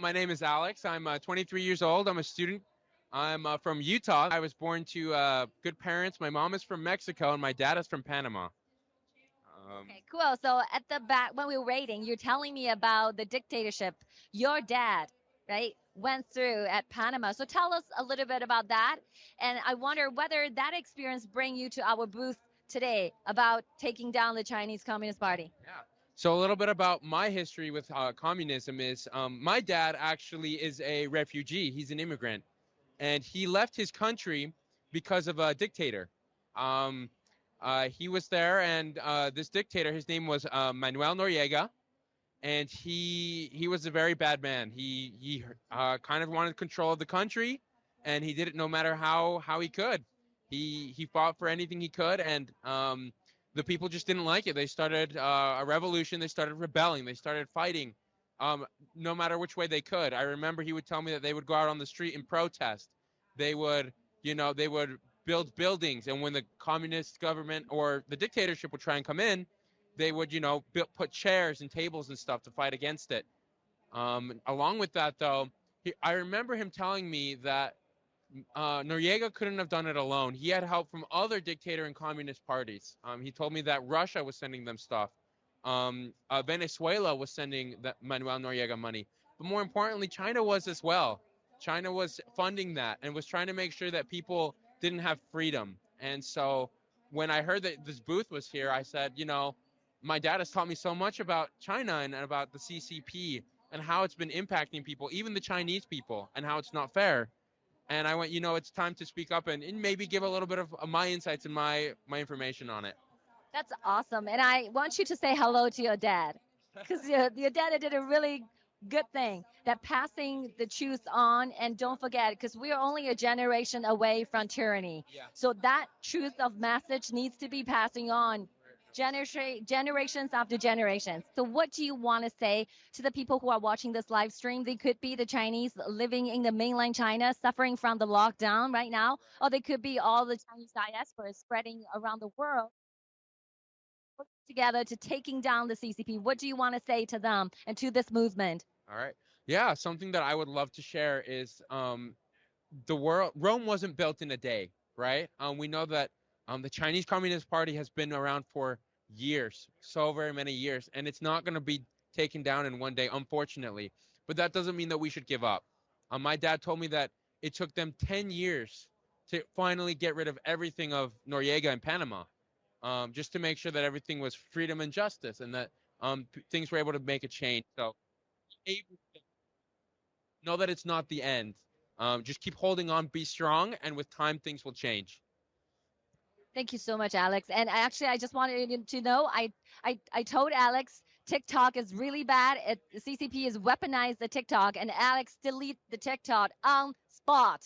My name is Alex. I'm 23 years old. I'm a student. I'm from Utah. I was born to good parents. My mom is from Mexico and my dad is from Panama. Okay, cool. So at the back, when we were waiting, you're telling me about the dictatorship your dad, right, went through at Panama. So tell us a little bit about that. And I wonder whether that experience bring you to our booth today about taking down the Chinese Communist Party. Yeah. So a little bit about my history with communism is my dad actually is a refugee. He's an immigrant. And he left his country because of a dictator. He was there, and this dictator, his name was Manuel Noriega, and he was a very bad man. He kind of wanted control of the country, and he did it no matter how he could. He fought for anything he could, and the people just didn't like it. They started a revolution. They started rebelling. They started fighting, no matter which way they could. I remember he would tell me that they would go out on the street and protest. They would, they would build buildings, and when the communist government or the dictatorship would try and come in, they would, put chairs and tables and stuff to fight against it. Along with that, though, I remember him telling me that Noriega couldn't have done it alone. He had help from other dictator and communist parties. He told me that Russia was sending them stuff. Venezuela was sending Manuel Noriega money. But more importantly, China was as well. China was funding that and was trying to make sure that people didn't have freedom. And so when I heard that this booth was here, I said, my dad has taught me so much about China and about the CCP and how it's been impacting people, even the Chinese people, and how it's not fair. And I went, it's time to speak up and maybe give a little bit of my insights and my information on it. That's awesome. And I want you to say hello to your dad, because your dad did a really good thing, that passing the truth on. And don't forget, because we are only a generation away from tyranny. Yeah. So that truth of message needs to be passing on generations after generations. So what do you want to say to the people who are watching this live stream? They could be the Chinese living in the mainland China, suffering from the lockdown right now, or they could be all the Chinese diaspora spreading around the world together to taking down the CCP. What do you want to say to them and to this movement? All right. Yeah, something that I would love to share is Rome wasn't built in a day, right? We know that the Chinese Communist Party has been around for years, so very many years, and it's not going to be taken down in one day, unfortunately. But that doesn't mean that we should give up. My dad told me that it took them 10 years to finally get rid of everything of Noriega in Panama, just to make sure that everything was freedom and justice, and that things were able to make a change. So know that it's not the end. Just keep holding on, be strong, and with time, things will change. Thank you so much, Alex. And actually, I just wanted you to know, I told Alex TikTok is really bad. CCP has weaponized the TikTok, and Alex delete the TikTok on spot.